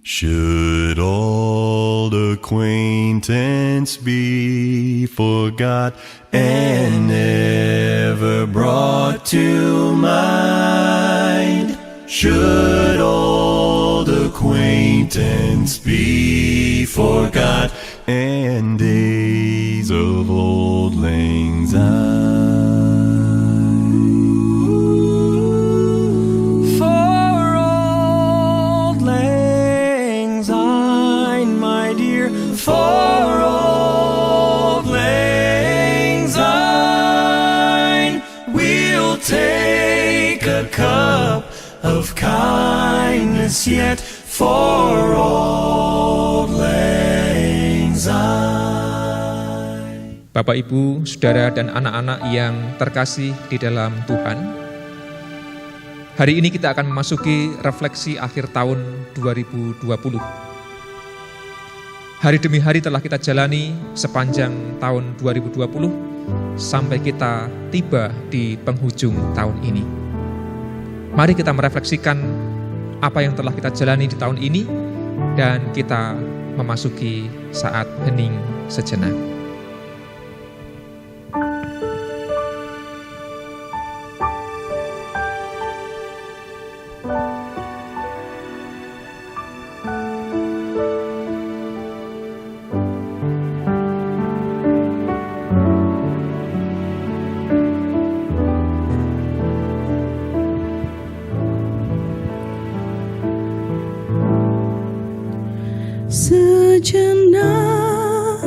Should old acquaintance be forgot and never brought to mind? Should old acquaintance be forgot and days of old lang syne? For old lang syne, we'll take a cup of kindness yet for old lang syne. Bapak, Ibu, Saudara, dan anak-anak yang terkasih di dalam Tuhan, hari ini kita akan memasuki refleksi akhir tahun 2020. Hari demi hari telah kita jalani sepanjang tahun 2020 sampai kita tiba di penghujung tahun ini. Mari kita merefleksikan apa yang telah kita jalani di tahun ini dan kita memasuki saat hening sejenak. Sejenak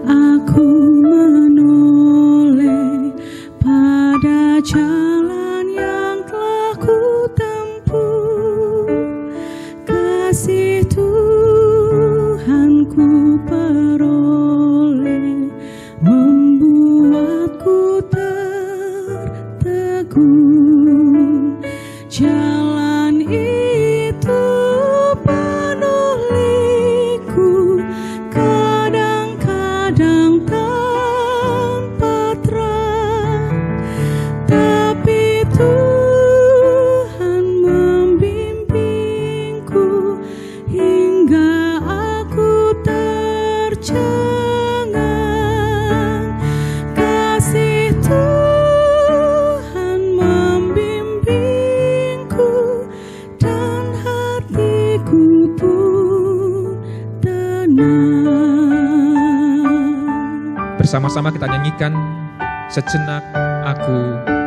aku menoleh pada jalan yang telah ku tempuh. Kasih Tuhan ku peroleh membuatku tertegun. Jalan itu penuh liku, kadang-kadang tanpa terang, tapi Tuhan membimbingku hingga aku tercengang. Kasih Tuhan membimbingku dan hatiku pun tenang. Bersama-sama kita nyanyikan Sejenak Aku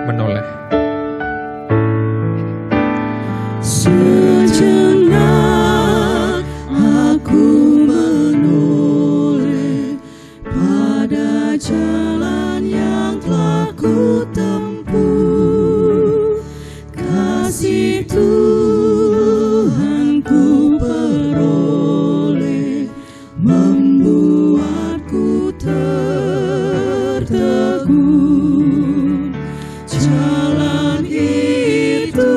Menoleh. Sejenak aku menoleh pada jalan yang telah ku tempuh. Kasih Tuhan ku peroleh membuatku tertegun. Jalan itu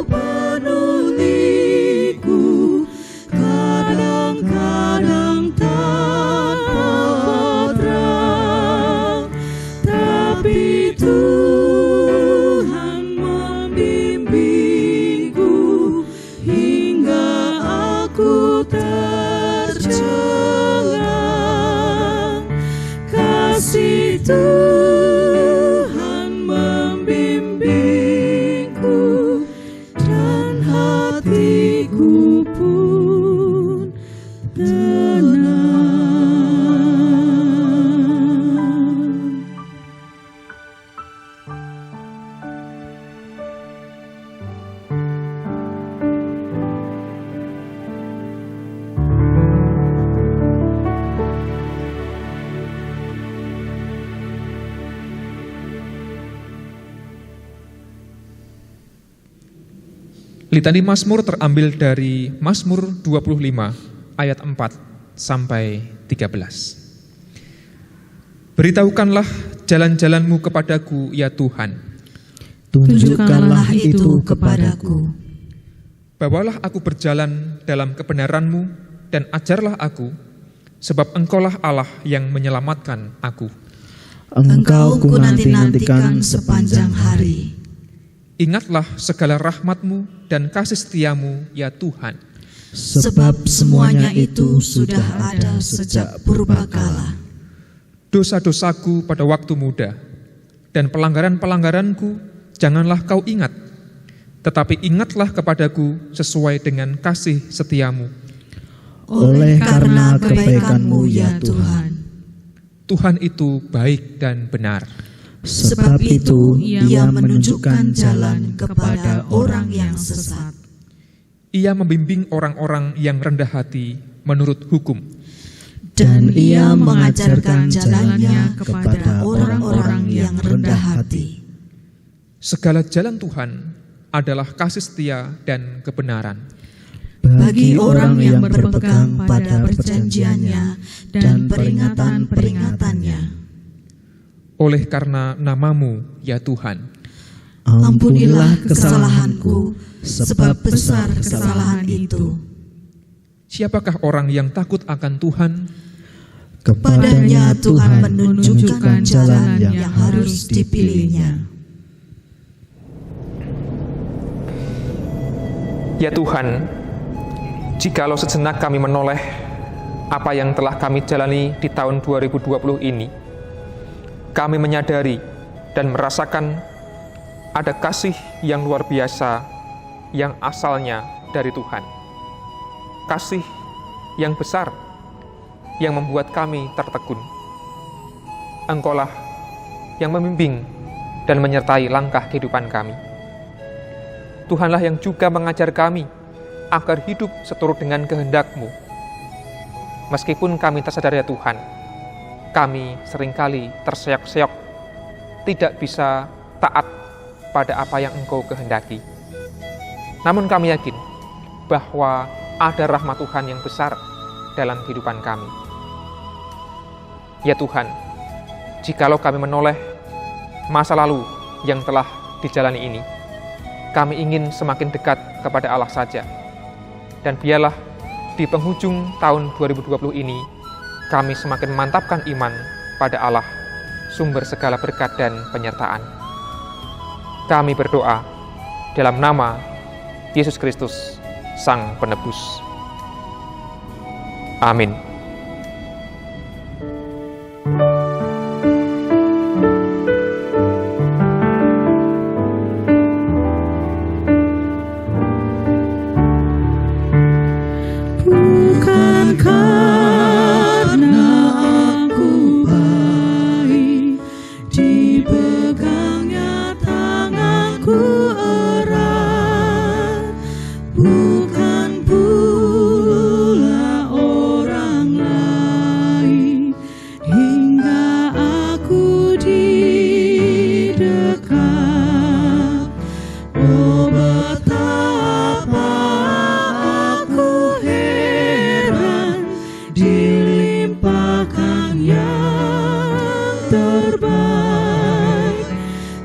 penuh liku, kadang-kadang tanpa terang, tapi Tuhan membimbingku hingga aku tercengang. Kasih Tuhan membimbingku dan hatiku pun tenang. Litani Mazmur terambil dari Mazmur 25 ayat 4 sampai 13. Beritahukanlah jalan-jalanmu kepadaku, ya Tuhan. Tunjukkanlah itu kepadaku. Bawalah aku berjalan dalam kebenaran-Mu dan ajarlah aku, sebab Engkaulah Allah yang menyelamatkan aku. Engkau ku nanti-nantikan sepanjang hari. Ingatlah segala rahmat-Mu dan kasih setia-Mu, ya Tuhan. sebab semuanya itu sudah ada sejak purbakala. Dosa-dosaku pada waktu muda dan pelanggaran-pelanggaranku janganlah kau ingat, tetapi ingatlah kepadaku sesuai dengan kasih setiamu. Oleh karena kebaikan-Mu ya Tuhan. Tuhan itu baik dan benar. Sebab itu Ia menunjukkan jalan kepada orang yang sesat. Ia membimbing orang-orang yang rendah hati menurut hukum. Dan Ia mengajarkan jalannya kepada orang-orang yang rendah hati. Segala jalan Tuhan adalah kasih setia dan kebenaran. Bagi orang yang berpegang pada perjanjiannya dan peringatan-peringatannya. Oleh karena nama-Mu, ya Tuhan, ampunilah kesalahanku, sebab besar kesalahan itu. siapakah orang yang takut akan Tuhan? Kepadanya Tuhan menunjukkan jalan yang harus dipilihnya. Ya Tuhan, jikalau sejenak kami menoleh apa yang telah kami jalani di tahun 2020 ini, kami menyadari dan merasakan ada kasih yang luar biasa yang asalnya dari Tuhan. Kasih yang besar yang membuat kami tertegun. Engkaulah yang membimbing dan menyertai langkah kehidupan kami. Tuhanlah yang juga mengajar kami agar hidup seturut dengan kehendak-Mu. Meskipun kami tersadar ya Tuhan, kami seringkali terseok-seok, tidak bisa taat pada apa yang Engkau kehendaki. Namun kami yakin bahwa ada rahmat Tuhan yang besar dalam kehidupan kami. Ya Tuhan, jikalau kami menoleh masa lalu yang telah dijalani ini, kami ingin semakin dekat kepada Allah saja. Dan biarlah di penghujung tahun 2020 ini, kami semakin memantapkan iman pada Allah, sumber segala berkat dan penyertaan. Kami berdoa dalam nama Yesus Kristus, Sang Penebus. Amin. Bukan karena aku baik, dipegangnya tanganku erat, bukan pula orang lain, hingga aku didekat. Oh betapa aku heran, dilimpahkan yang terbaik.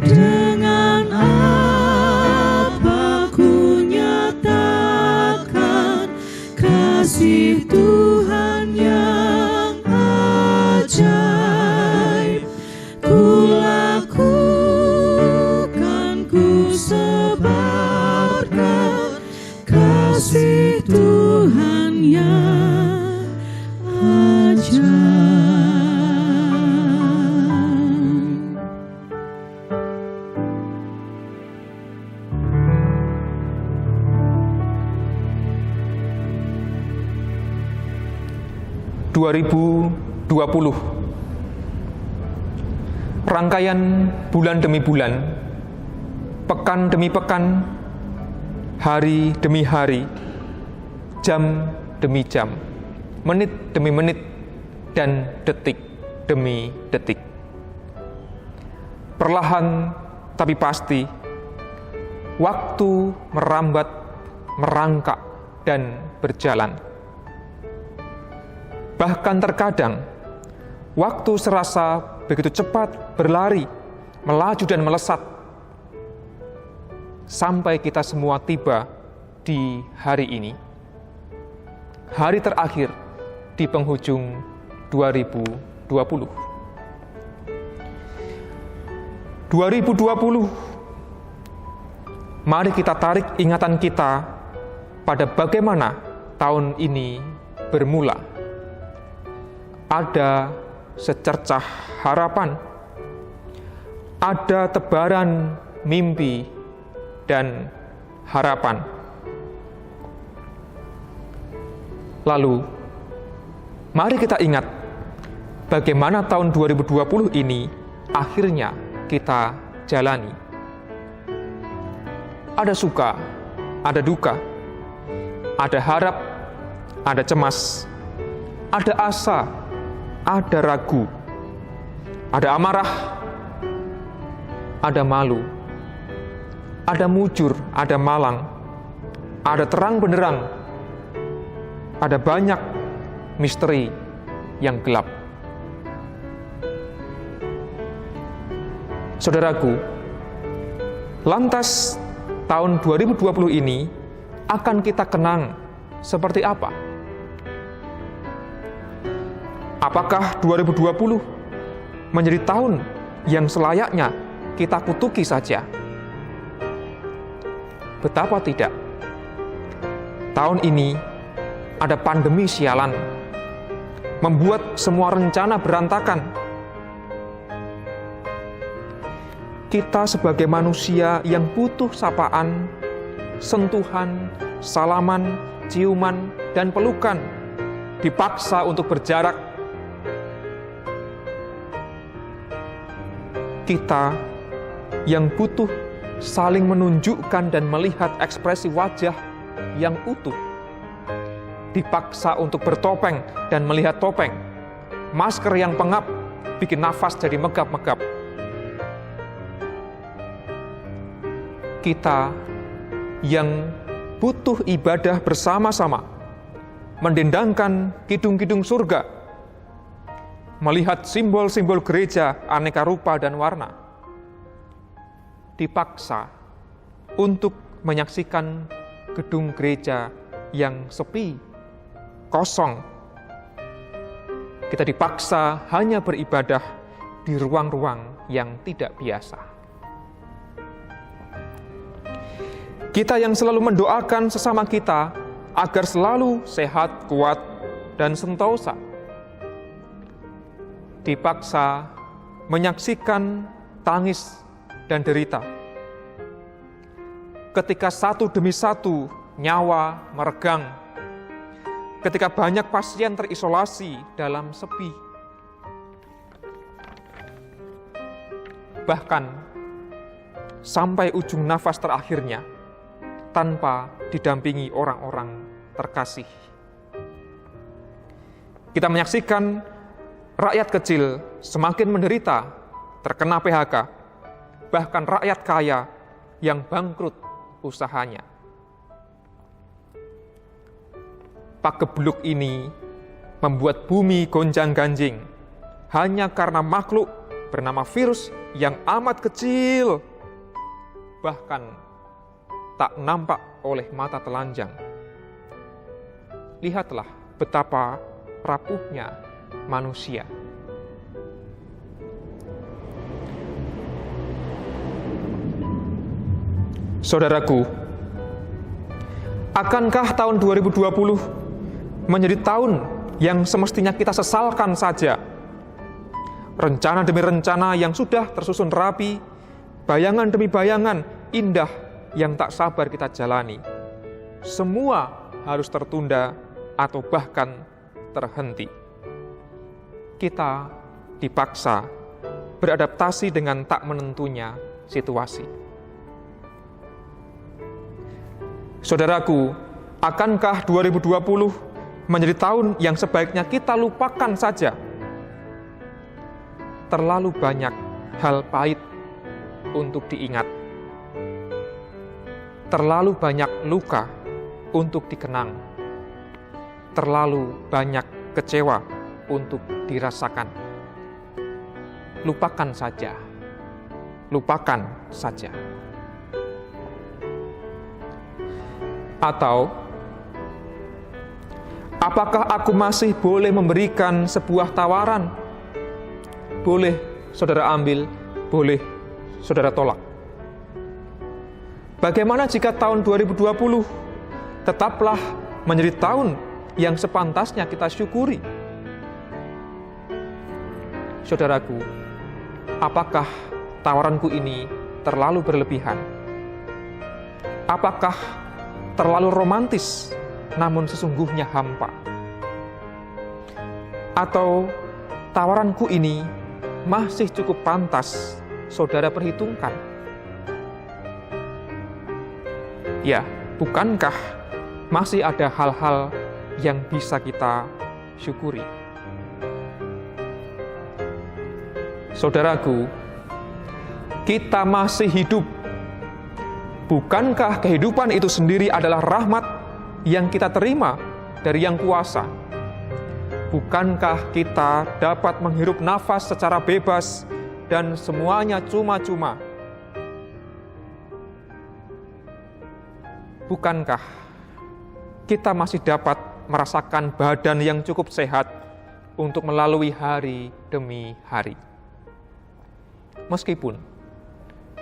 Dengan apa ku nyatakan kasih Tuhan yang ajaib. Ku lakukan, ku sebarkan kasih Tuhan yang ajaib. 2020, rangkaian bulan demi bulan, pekan demi pekan, hari demi hari, jam demi jam, menit demi menit, dan detik demi detik. Perlahan tapi pasti, waktu merambat, merangkak, dan berjalan. Bahkan terkadang, waktu serasa begitu cepat berlari, melaju dan melesat, sampai kita semua tiba di hari ini. Hari terakhir di penghujung 2020. 2020, mari kita tarik ingatan kita pada bagaimana tahun ini bermula, ada secercah harapan, ada tebaran mimpi dan harapan. Lalu, mari kita ingat bagaimana tahun 2020 ini akhirnya kita jalani. Ada suka, ada duka, ada harap, ada cemas, ada asa, ada ragu, ada amarah, ada malu, ada mujur, ada malang, ada terang benderang, ada banyak misteri yang gelap. Saudaraku, lantas tahun 2020 ini akan kita kenang seperti apa? Apakah 2020 menjadi tahun yang selayaknya kita kutuki saja? Betapa tidak. Tahun ini ada pandemi sialan, membuat semua rencana berantakan. Kita sebagai manusia yang butuh sapaan, sentuhan, salaman, ciuman, dan pelukan, dipaksa untuk berjarak. Kita yang butuh saling menunjukkan dan melihat ekspresi wajah yang utuh, dipaksa untuk bertopeng dan melihat topeng. Masker yang pengap bikin nafas jadi megap-megap. Kita yang butuh ibadah bersama-sama, mendendangkan kidung-kidung surga, melihat simbol-simbol gereja aneka rupa dan warna, dipaksa untuk menyaksikan gedung gereja yang sepi, kosong. Kita dipaksa hanya beribadah di ruang-ruang yang tidak biasa. Kita yang selalu mendoakan sesama kita agar selalu sehat, kuat, dan sentosa, dipaksa menyaksikan tangis dan derita. Ketika satu demi satu nyawa meregang, ketika banyak pasien terisolasi dalam sepi, bahkan sampai ujung nafas terakhirnya, tanpa didampingi orang-orang terkasih. Kita menyaksikan rakyat kecil semakin menderita, terkena PHK, bahkan rakyat kaya yang bangkrut usahanya. Pagebluk ini membuat bumi gonjang-ganjing hanya karena makhluk bernama virus yang amat kecil, bahkan tak nampak oleh mata telanjang. Lihatlah betapa rapuhnya manusia. Saudaraku, akankah tahun 2020 menjadi tahun yang semestinya kita sesalkan saja? Rencana demi rencana yang sudah tersusun rapi, bayangan demi bayangan indah yang tak sabar kita jalani, semua harus tertunda atau bahkan terhenti. Kita dipaksa beradaptasi dengan tak menentunya situasi. Saudaraku, akankah 2020 menjadi tahun yang sebaiknya kita lupakan saja? Terlalu banyak hal pahit untuk diingat. Terlalu banyak luka untuk dikenang. Terlalu banyak kecewa untuk dirasakan. Lupakan saja. Lupakan saja. Atau, apakah aku masih boleh memberikan sebuah tawaran? Boleh saudara ambil, boleh saudara tolak. Bagaimana jika tahun 2020 tetaplah menjadi tahun yang sepantasnya kita syukuri. Saudaraku, apakah tawaranku ini terlalu berlebihan? Apakah terlalu romantis namun sesungguhnya hampa? Atau tawaranku ini masih cukup pantas saudara perhitungkan? Ya, bukankah masih ada hal-hal yang bisa kita syukuri? Saudaraku, kita masih hidup. Bukankah kehidupan itu sendiri adalah rahmat yang kita terima dari Yang Kuasa? Bukankah kita dapat menghirup nafas secara bebas dan semuanya cuma-cuma? Bukankah kita masih dapat merasakan badan yang cukup sehat untuk melalui hari demi hari? Meskipun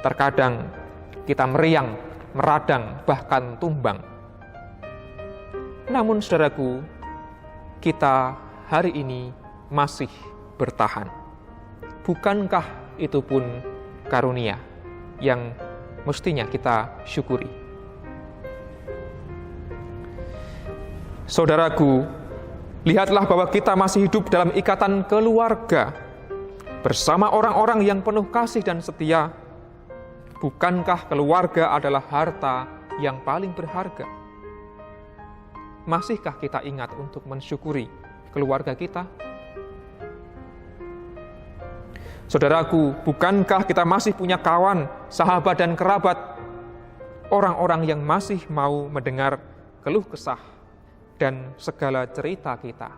terkadang kita meriang, meradang, bahkan tumbang. Namun saudaraku, kita hari ini masih bertahan. Bukankah itu pun karunia yang mestinya kita syukuri? Saudaraku, lihatlah bahwa kita masih hidup dalam ikatan keluarga bersama orang-orang yang penuh kasih dan setia. Bukankah keluarga adalah harta yang paling berharga? Masihkah kita ingat untuk mensyukuri keluarga kita? Saudaraku, bukankah kita masih punya kawan, sahabat, dan kerabat? Orang-orang yang masih mau mendengar keluh kesah dan segala cerita kita.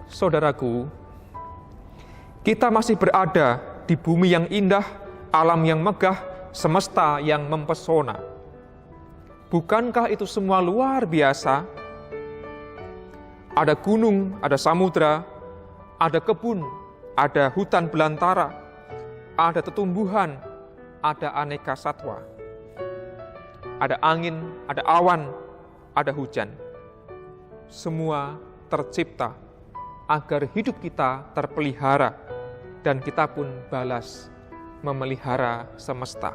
Saudaraku, kita masih berada di bumi yang indah, alam yang megah, semesta yang mempesona. Bukankah itu semua luar biasa? Ada gunung, ada samudra, ada kebun, ada hutan belantara, ada tetumbuhan, ada aneka satwa. Ada angin, ada awan, ada hujan. Semua tercipta agar hidup kita terpelihara dan kita pun balas memelihara semesta.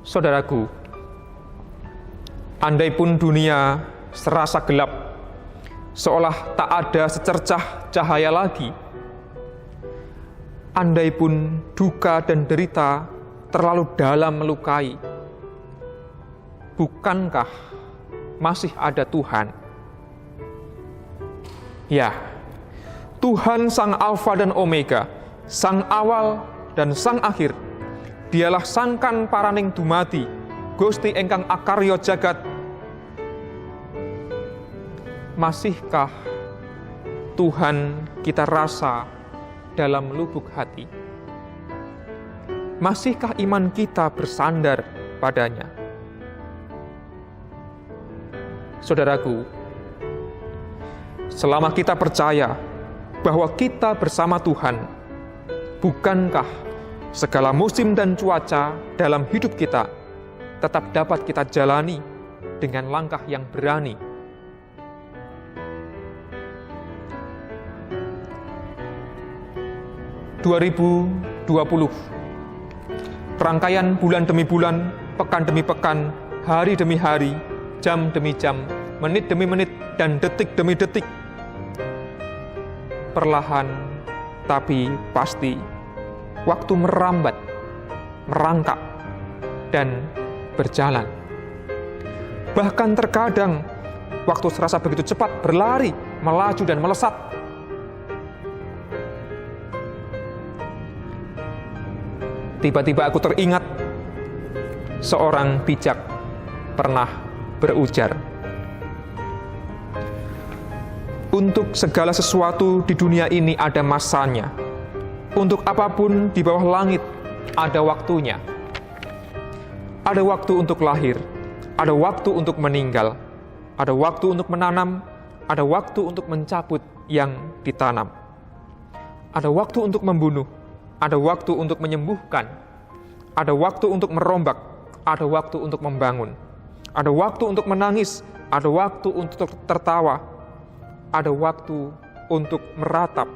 Saudaraku, andai pun dunia serasa gelap, seolah tak ada secercah cahaya lagi, andai pun duka dan derita terlalu dalam melukai, bukankah masih ada Tuhan? Ya, Tuhan Sang Alfa dan Omega, Sang Awal dan Sang Akhir. Dialah sangkan paraning dumadi, Gusti engkang akarya jagat. Masihkah Tuhan kita rasa dalam lubuk hati? Masihkah iman kita bersandar padanya? Saudaraku, selama kita percaya bahwa kita bersama Tuhan, bukankah segala musim dan cuaca dalam hidup kita tetap dapat kita jalani dengan langkah yang berani? Rangkaian bulan demi bulan, pekan demi pekan, hari demi hari, jam demi jam, menit demi menit, dan detik demi detik. Perlahan tapi pasti, waktu merambat, merangkak, dan berjalan. Bahkan terkadang, waktu serasa begitu cepat berlari, melaju dan melesat. Tiba-tiba aku teringat, seorang bijak pernah berujar, untuk segala sesuatu di dunia ini ada masanya. Untuk apapun di bawah langit ada waktunya. Ada waktu untuk lahir, ada waktu untuk meninggal, ada waktu untuk menanam, ada waktu untuk mencabut yang ditanam. Ada waktu untuk membunuh, ada waktu untuk menyembuhkan, Ada waktu untuk merombak, ada waktu untuk membangun. Ada waktu untuk menangis, ada waktu untuk tertawa. Ada waktu untuk meratap,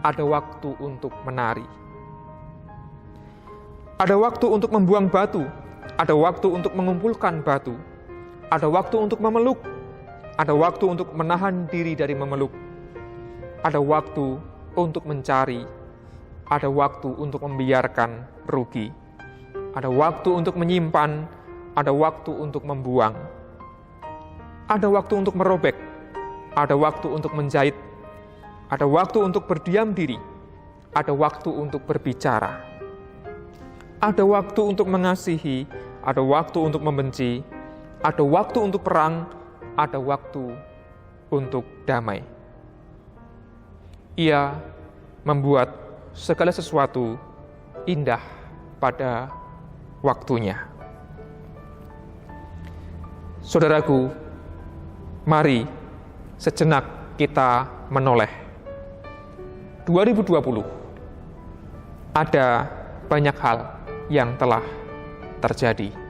ada waktu untuk menari. Ada waktu untuk membuang batu, ada waktu untuk mengumpulkan batu. Ada waktu untuk memeluk, ada waktu untuk menahan diri dari memeluk. Ada waktu untuk mencari, ada waktu untuk membiarkan rugi. Ada waktu untuk menyimpan, ada waktu untuk membuang. Ada waktu untuk merobek, ada waktu untuk menjahit. Ada waktu untuk berdiam diri, ada waktu untuk berbicara. Ada waktu untuk mengasihi, ada waktu untuk membenci. Ada waktu untuk perang, ada waktu untuk damai. Ia membuat segala sesuatu indah pada waktunya. Saudaraku, mari sejenak kita menoleh. 2020 ada banyak hal yang telah terjadi.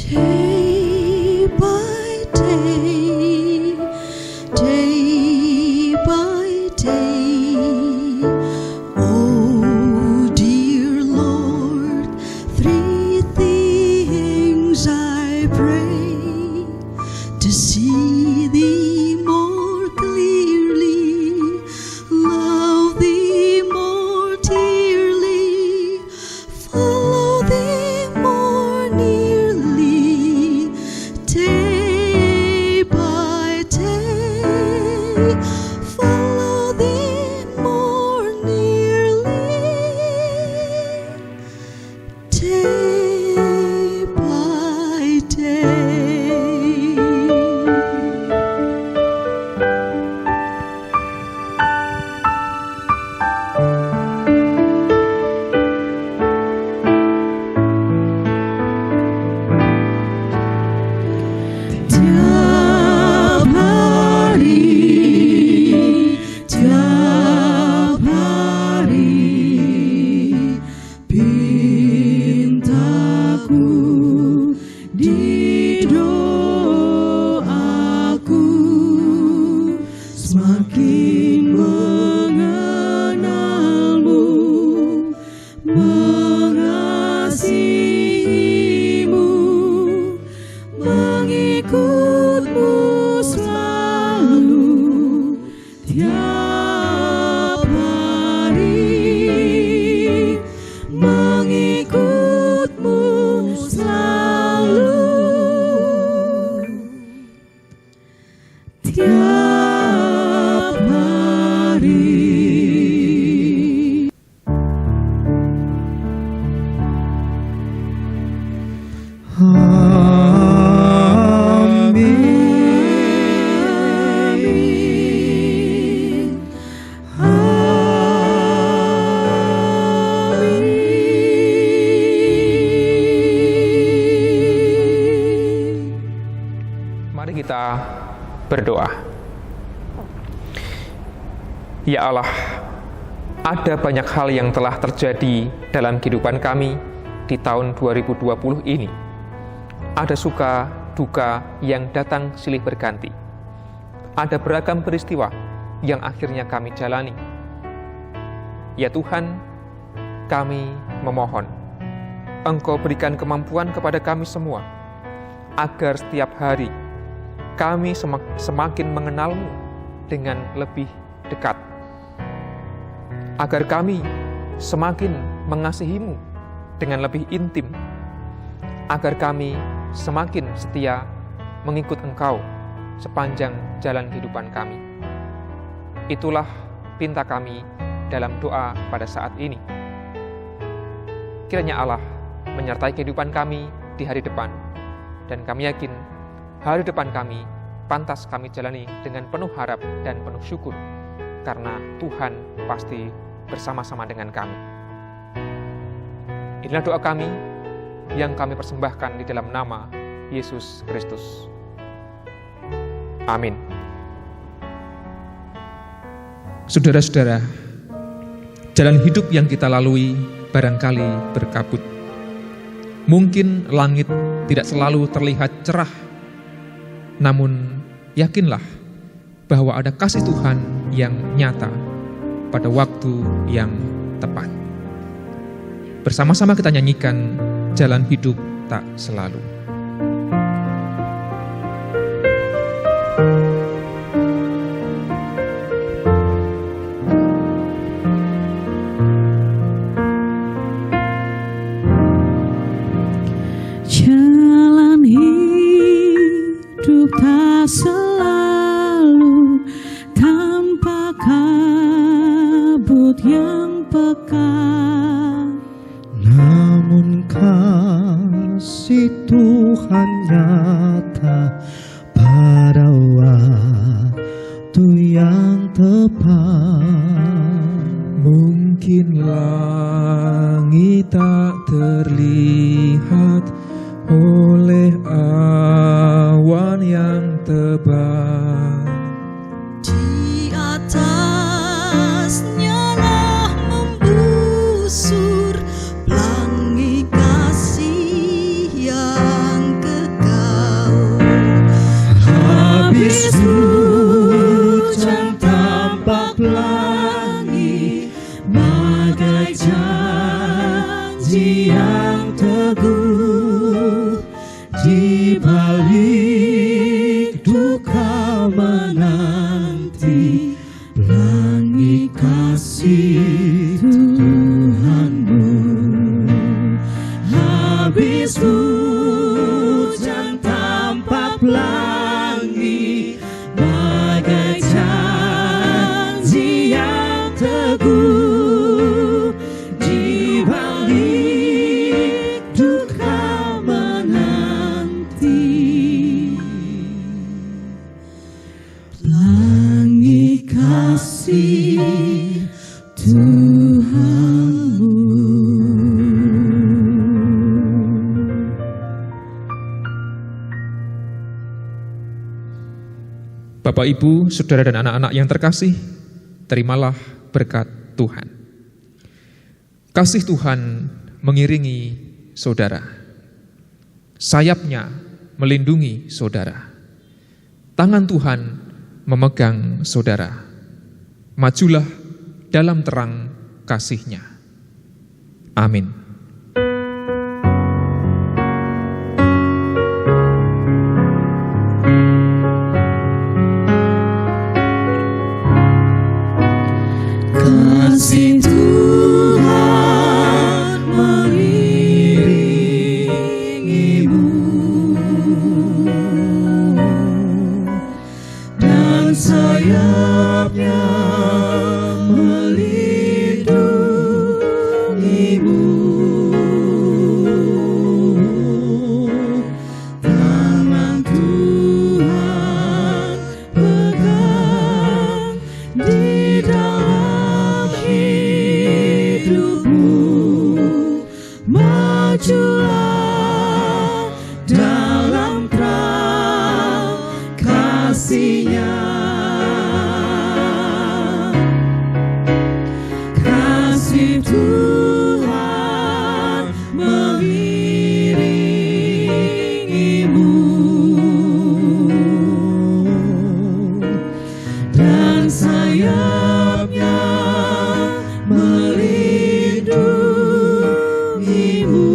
Day by day, day by day, oh dear Lord, three things I pray: to see Thee more clearly, love Thee more dearly, follow Thee more nearly, day by day, follow Thee more nearly, day by day. Tiap hari, pintaku di doaku, semakin mengenalmu, mengasihimu, mengikutmu selalu, tiap hari, mengikutmu selalu, tiap hari. Amin. Mari kita berdoa. Ya Allah, ada banyak hal yang telah terjadi dalam kehidupan kami di tahun 2020 ini. Ada suka, duka yang datang silih berganti. Ada beragam peristiwa yang akhirnya kami jalani. Ya Tuhan, kami memohon, Engkau berikan kemampuan kepada kami semua, agar setiap hari kami semakin mengenal-Mu dengan lebih dekat. Agar kami semakin mengasihi-Mu dengan lebih intim. Agar kami semakin setia mengikut Engkau sepanjang jalan kehidupan kami. Itulah pinta kami dalam doa pada saat ini. Kiranya Allah menyertai kehidupan kami di hari depan, dan kami yakin hari depan kami pantas kami jalani dengan penuh harap dan penuh syukur, karena Tuhan pasti bersama-sama dengan kami. Inilah doa kami yang kami persembahkan di dalam nama Yesus Kristus. Amin. Saudara-saudara, jalan hidup yang kita lalui barangkali berkabut. Mungkin langit tidak selalu terlihat cerah, namun yakinlah bahwa ada kasih Tuhan yang nyata pada waktu yang tepat. Bersama-sama kita nyanyikan Jalan Hidup Tak Selalu. Jalan hidup tak selalu tanpa kabut yang pekat, namun kasih Tuhan nyata pada waktu yang tepat. Mungkin langit tak terlihat oleh awan yang tebal, Di atasnya lah membusur pelangi kasih yang Bapak, Ibu, Saudara dan anak-anak yang terkasih, terimalah berkat Tuhan. Kasih Tuhan mengiringi saudara. Sayapnya melindungi saudara. Tangan Tuhan memegang saudara. Majulah dalam terang kasih-Nya. Amin. Kasih Tuhan mengiringimu dan sayapnya melindungimu. Tangan Tuhan pegang di dalam hidupmu. Majulah dalam terang kasih-Nya. Kasih Tuhan mengiringimu dan sayapnya melindungimu.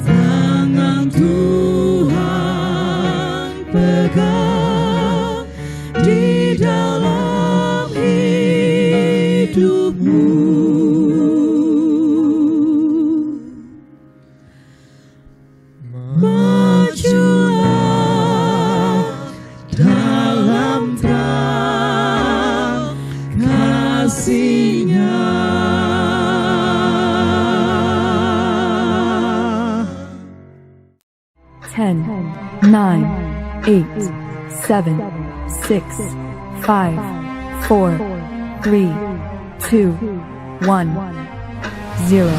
Tangan Tuhan pegang di dalam hidupmu. Majulah dalam terang kasih-Nya. 10, 9, 8, 7, 6, 5, 4, 3, 2, 1, 0.